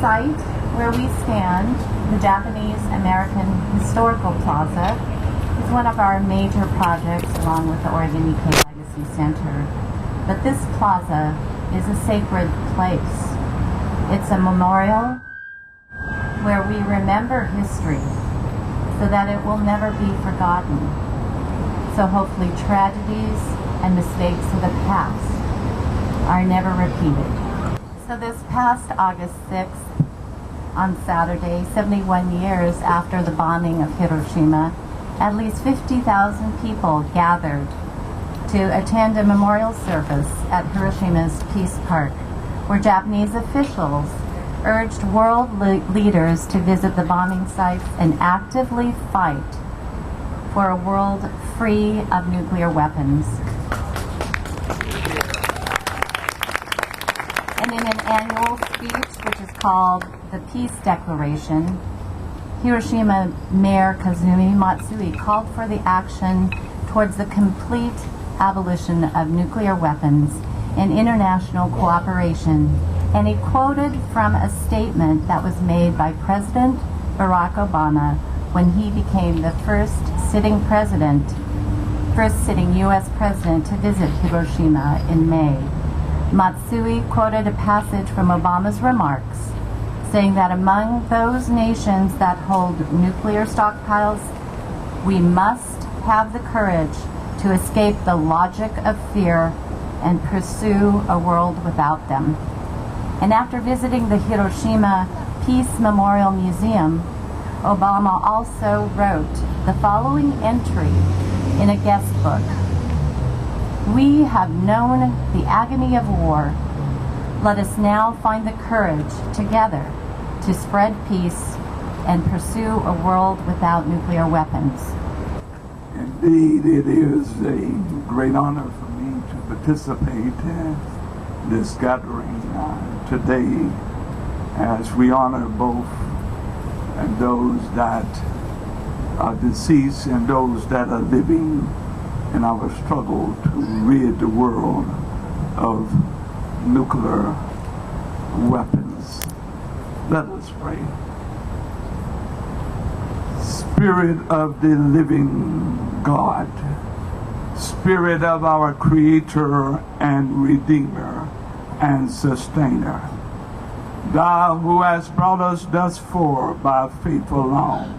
site where we stand, the Japanese-American Historical Plaza, is one of our major projects along with the Oregon Nikkei Legacy Center. But this plaza is a sacred place. It's a memorial where we remember history so that it will never be forgotten. So hopefully tragedies and mistakes of the past are never repeated. So this past August 6th, on Saturday, 71 years after the bombing of Hiroshima, at least 50,000 people gathered to attend a memorial service at Hiroshima's Peace Park, where Japanese officials urged world leaders to visit the bombing sites and actively fight for a world free of nuclear weapons. And in an annual speech, which is called the Peace Declaration, Hiroshima Mayor Kazumi Matsui called for the action towards the complete abolition of nuclear weapons and international cooperation, and he quoted from a statement that was made by President Barack Obama when he became the first sitting U.S. president to visit Hiroshima in May. Matsui quoted a passage from Obama's remarks, saying that among those nations that hold nuclear stockpiles, we must have the courage to escape the logic of fear and pursue a world without them. And after visiting the Hiroshima Peace Memorial Museum, Obama also wrote the following entry in a guest book. We have known the agony of war. Let us now find the courage together to spread peace and pursue a world without nuclear weapons. Indeed, it is a great honor for me to participate in this gathering today as we honor both those that are deceased and those that are living in our struggle to rid the world of nuclear weapons. Let us pray. Spirit of the living God, Spirit of our Creator and Redeemer and Sustainer, Thou who hast brought us thus far by faith alone,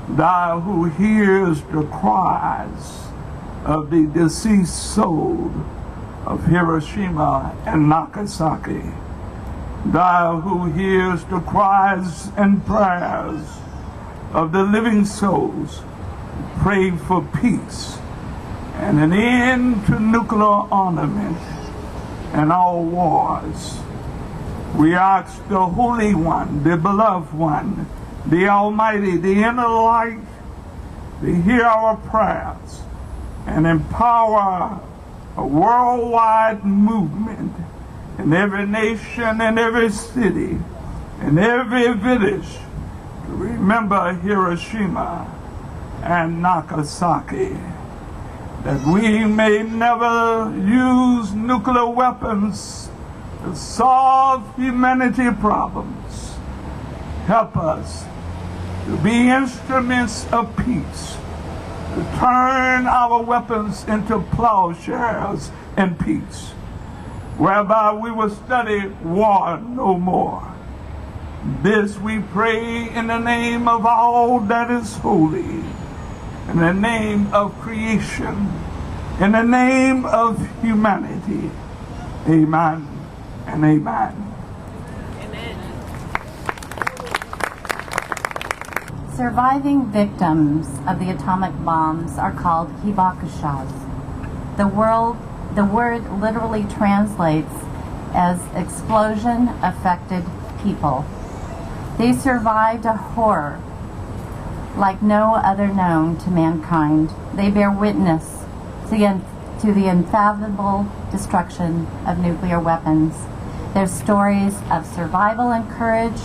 Thou who hears the cries of the deceased soul of Hiroshima and Nagasaki, Thou who hears the cries and prayers of the living souls, pray for peace and an end to nuclear armament and all wars. We ask the Holy One, the Beloved One, the Almighty, the Inner Light, to hear our prayers and empower a worldwide movement in every nation, in every city, in every village, to remember Hiroshima and Nagasaki, that we may never use nuclear weapons to solve humanity problems. Help us to be instruments of peace, to turn our weapons into plowshares in peace, whereby we will study war no more. This we pray in the name of all that is holy, in the name of creation, in the name of humanity. Amen and amen. Surviving victims of the atomic bombs are called hibakushas. The word literally translates as explosion-affected people. They survived a horror like no other known to mankind. They bear witness to the unfathomable destruction of nuclear weapons. Their stories of survival and courage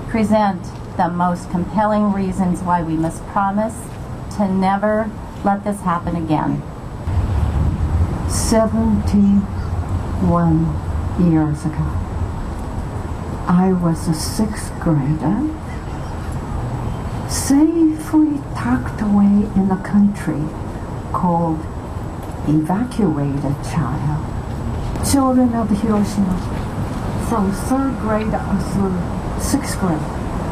present the most compelling reasons why we must promise to never let this happen again. 71 years ago, I was a sixth grader, safely tucked away in a country called evacuated child. Children of Hiroshima from third grade through sixth grade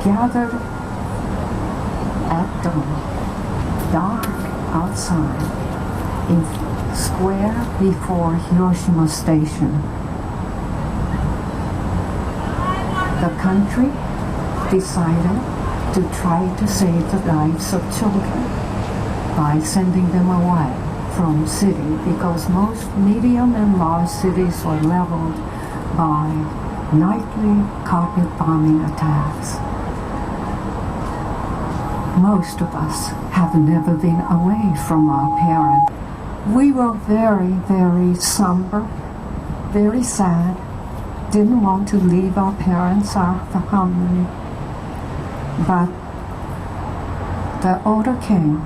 gathered at dawn, dark outside, in square before Hiroshima Station. The country decided to try to save the lives of children by sending them away from city, because most medium and large cities were leveled by nightly carpet bombing attacks. Most of us have never been away from our parents. We were very, very somber, very sad, didn't want to leave our parents, our family. But the order came.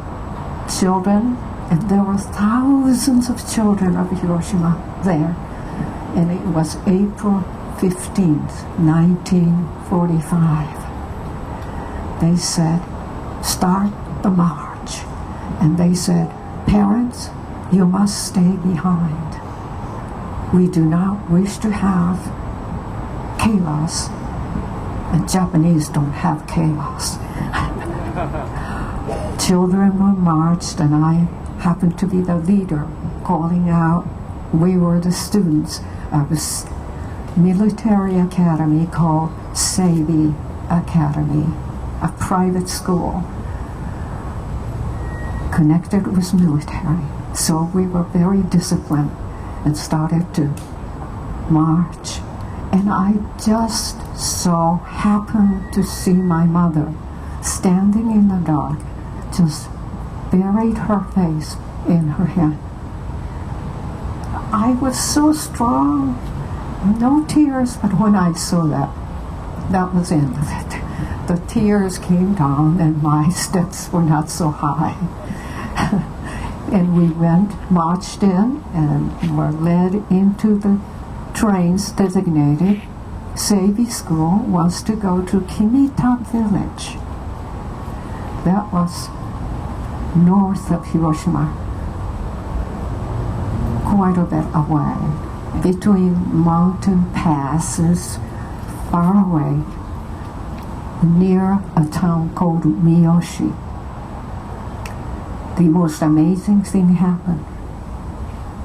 Children, and there were thousands of children of Hiroshima there. And it was April 15th, 1945. They said, start the march. And they said, parents, you must stay behind. We do not wish to have chaos. And Japanese don't have chaos. Children were marched, and I happened to be the leader, calling out. We were the students of a military academy called Seibi Academy, a private school connected with military. So we were very disciplined and started to march. And I just so happened to see my mother standing in the dark, just buried her face in her hand. I was so strong, no tears, but when I saw that, that was the end of it. The tears came down and my steps were not so high. And we marched in and were led into the trains designated. Seibi School was to go to Kimita Village. That was north of Hiroshima, quite a bit away, between mountain passes, far away, near a town called Miyoshi. The most amazing thing happened.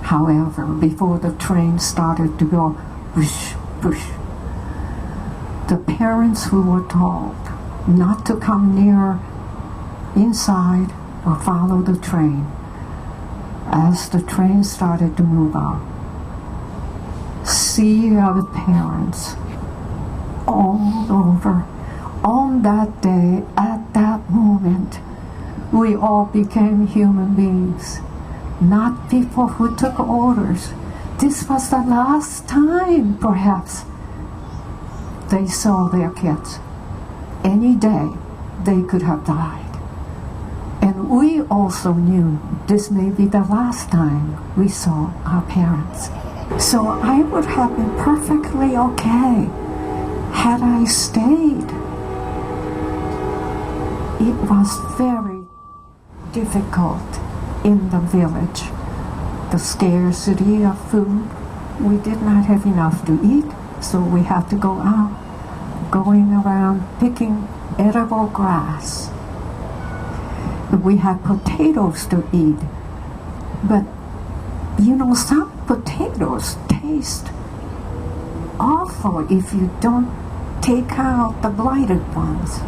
However, before the train started to go whoosh, whoosh, the parents who were told not to come near inside or follow the train, as the train started to move out, sea of parents all over. On that day, at that moment, we all became human beings, not people who took orders. This was the last time, perhaps, they saw their kids. Any day, they could have died. And we also knew this may be the last time we saw our parents. So I would have been perfectly okay had I stayed. It was very difficult in the village. The scarcity of food. We did not have enough to eat, so we had to go out, going around picking edible grass. We had potatoes to eat, but some potatoes taste awful if you don't take out the blighted ones.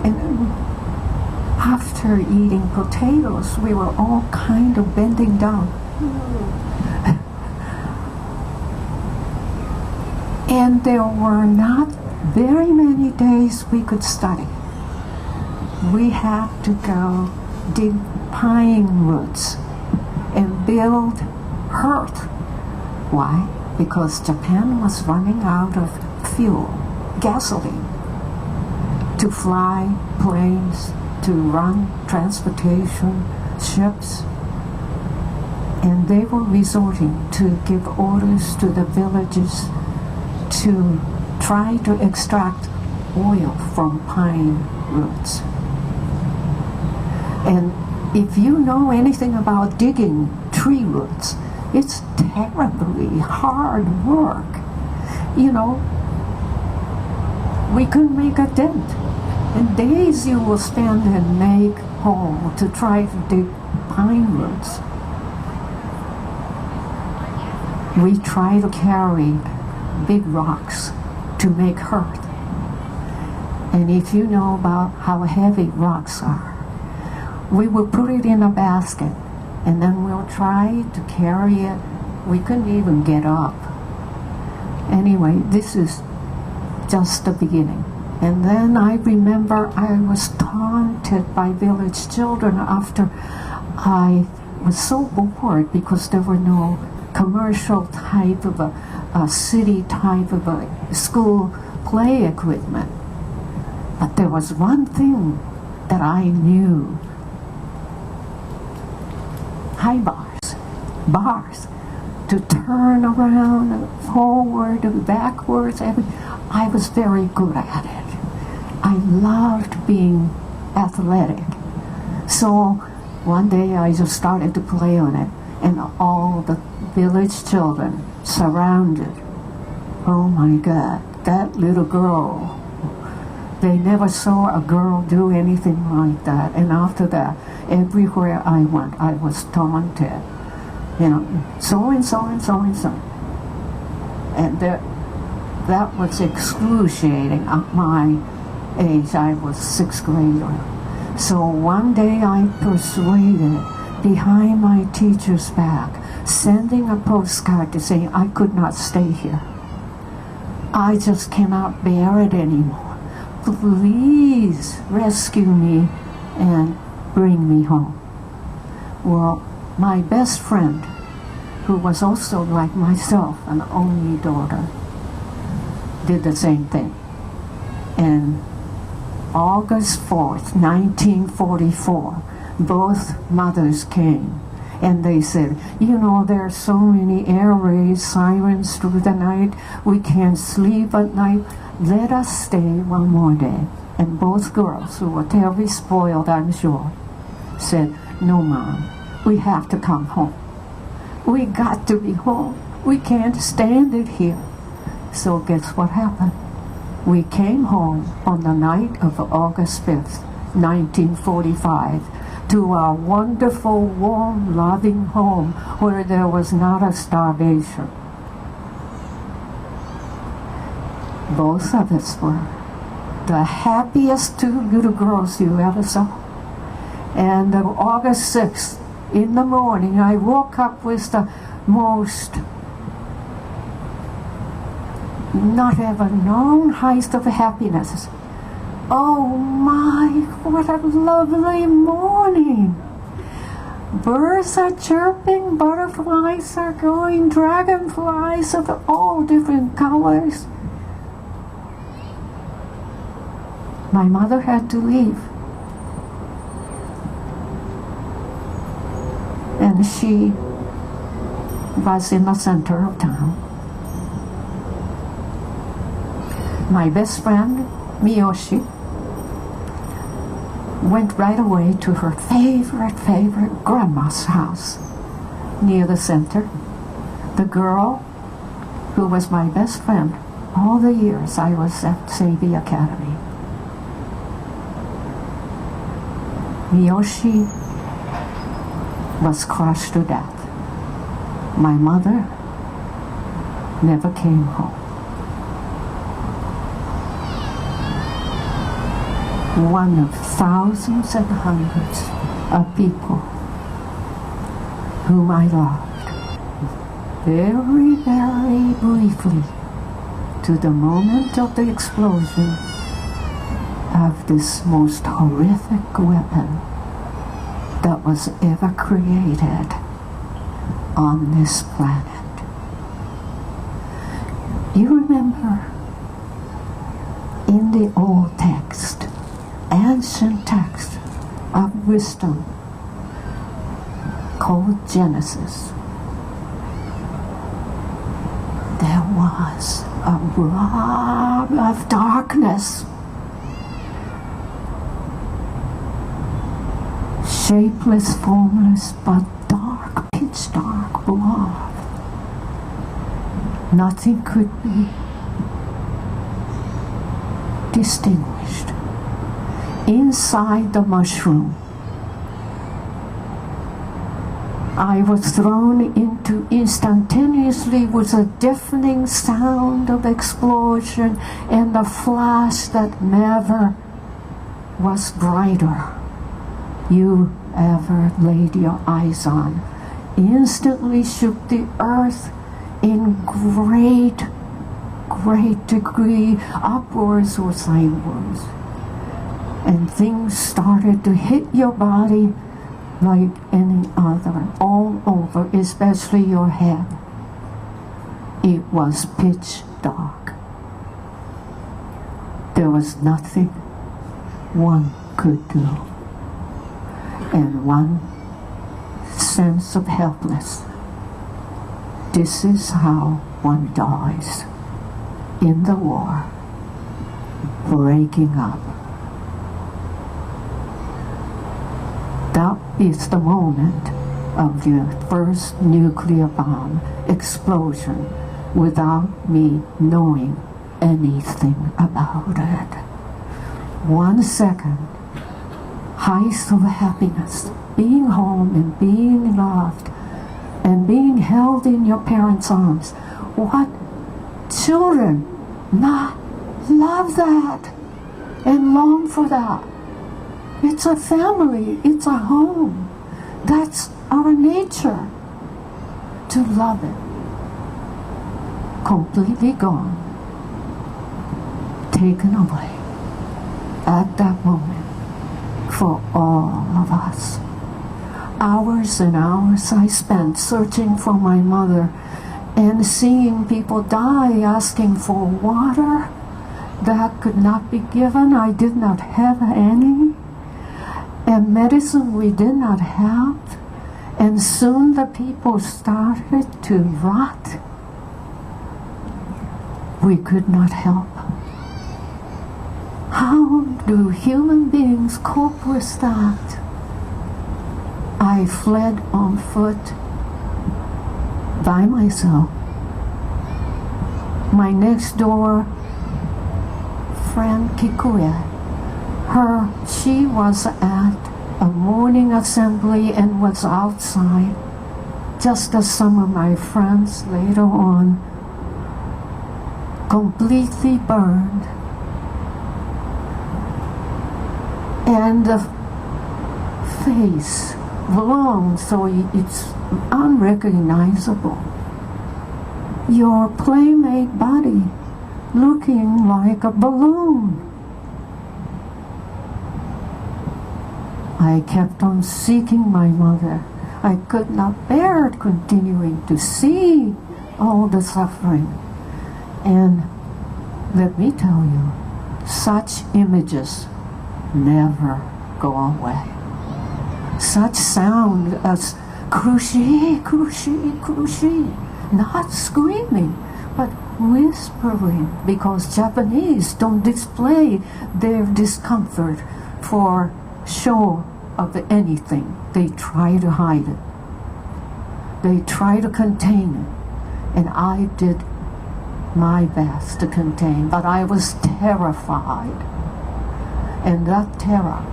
And after eating potatoes, we were all kind of bending down. And there were not very many days we could study. We had to go dig pine woods and build hearth. Why? Because Japan was running out of fuel, gasoline, to fly planes, to run transportation, ships. And they were resorting to give orders to the villages to try to extract oil from pine roots. And if you know anything about digging tree roots, it's terribly hard work. You know, we couldn't make a dent. And days you will spend and make hole to try to dig pine roots. We try to carry big rocks to make hearth. And if you know about how heavy rocks are, we will put it in a basket and then we'll try to carry it. We couldn't even get up. Anyway, this is just the beginning. And then I remember I was taunted by village children after I was so bored because there were no commercial type of a city type of a school play equipment. But there was one thing that I knew. High bars, to turn around and forward and backwards. I was very good at it. I loved being athletic. So one day I just started to play on it, and all the village children surrounded. Oh my God, that little girl. They never saw a girl do anything like that. And after that, everywhere I went, I was taunted. You know, so and so and so and so. And that was excruciating. At my age, I was 6th grader. So one day I persuaded, behind my teacher's back, sending a postcard to say I could not stay here. I just cannot bear it anymore. Please rescue me and bring me home. Well, my best friend, who was also like myself, an only daughter, did the same thing. And August 4th, 1944, both mothers came. And they said, you know, there are so many air raid sirens through the night. We can't sleep at night. Let us stay one more day. And both girls, who were terribly spoiled, I'm sure, said, no, Mom, we have to come home. We got to be home. We can't stand it here. So guess what happened? We came home on the night of August 5th, 1945, to our wonderful, warm, loving home where there was not a starvation. Both of us were the happiest two little girls you ever saw. And on August 6th, in the morning, I woke up with the most not ever known height of happiness. Oh my, what a lovely morning! Birds are chirping, butterflies are going, dragonflies of all different colors. My mother had to leave. And she was in the center of town. My best friend, Miyoshi, went right away to her favorite grandma's house near the center. The girl who was my best friend all the years I was at Sabi Academy. Miyoshi was crushed to death. My mother never came home. One of thousands and hundreds of people whom I loved, very, very briefly, to the moment of the explosion of this most horrific weapon that was ever created on this planet. You remember in the old text, ancient text of wisdom called Genesis, there was a blob of darkness, shapeless, formless, but dark, pitch dark blob. Nothing could be distinguished. Inside the mushroom, I was thrown into instantaneously with a deafening sound of explosion and a flash that never was brighter you ever laid your eyes on. Instantly shook the earth in great degree, upwards or sidewards. And things started to hit your body like any other, all over, especially your head. It was pitch dark. There was nothing one could do. And one sense of helplessness. This is how one dies in the war, breaking up. That is the moment of the first nuclear bomb explosion without me knowing anything about it. 1 second, height of happiness, being home and being loved and being held in your parents' arms. What children not love that and long for that? It's a family, it's a home. That's our nature, to love it. Completely gone, taken away at that moment for all of us. Hours and hours I spent searching for my mother and seeing people die asking for water that could not be given. I did not have any. And medicine we did not have. And soon the people started to rot. We could not help. How do human beings cope with that? I fled on foot by myself. My next door friend Kikuya, she was at a morning assembly and was outside, just as some of my friends later on, completely burned. And the face blown so it's unrecognizable. Your playmate body looking like a balloon. I kept on seeking my mother. I could not bear continuing to see all the suffering. And let me tell you, such images never go away. Such sound as crushi, crushi, crushi, not screaming, but whispering, because Japanese don't display their discomfort for show of anything. They try to hide it. They try to contain it. And I did my best to contain, but I was terrified. And that terror,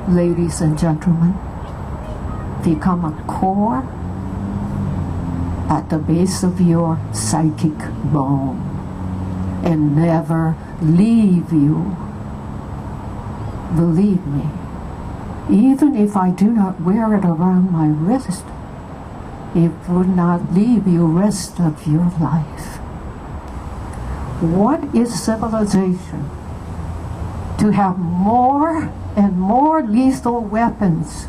ladies and gentlemen, become a core at the base of your psychic bone and never leave you. Believe me, even if I do not wear it around my wrist, it would not leave you rest of your life. What is civilization? To have more and more lethal weapons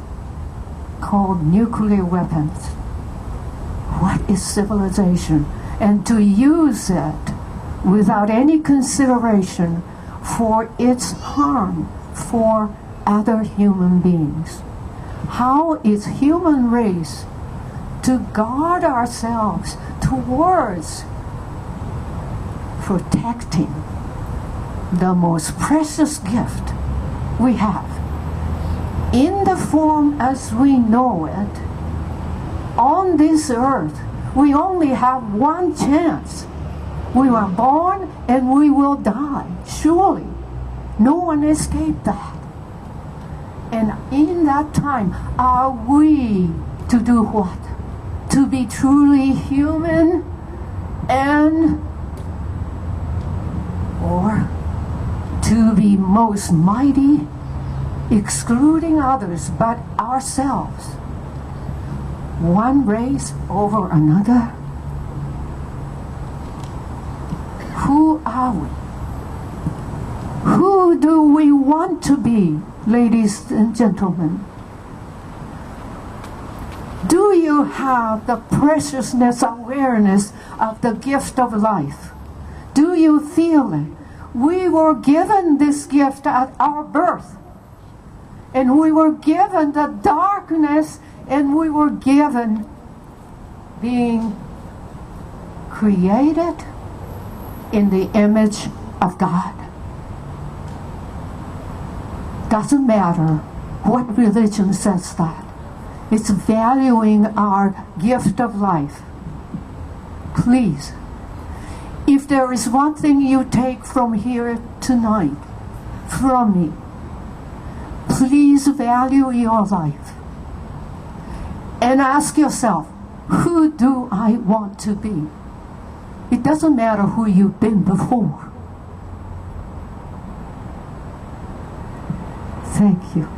called nuclear weapons. What is civilization? And to use it without any consideration for its harm for other human beings. How is human race to guard ourselves towards protecting the most precious gift we have. In the form as we know it, on this earth, we only have one chance. We were born and we will die, surely. No one escaped that. And in that time, are we to do what? To be truly human or to be most mighty, excluding others but ourselves, one race over another? Who are we? Who do we want to be, ladies and gentlemen? Do you have the preciousness awareness of the gift of life? Do you feel it? We were given this gift at our birth. And we were given the darkness, and we were given being created in the image of God. Doesn't matter what religion says that. It's valuing our gift of life. Please, if there is one thing you take from here tonight, from me, please value your life. And ask yourself, who do I want to be? It doesn't matter who you've been before. Thank you.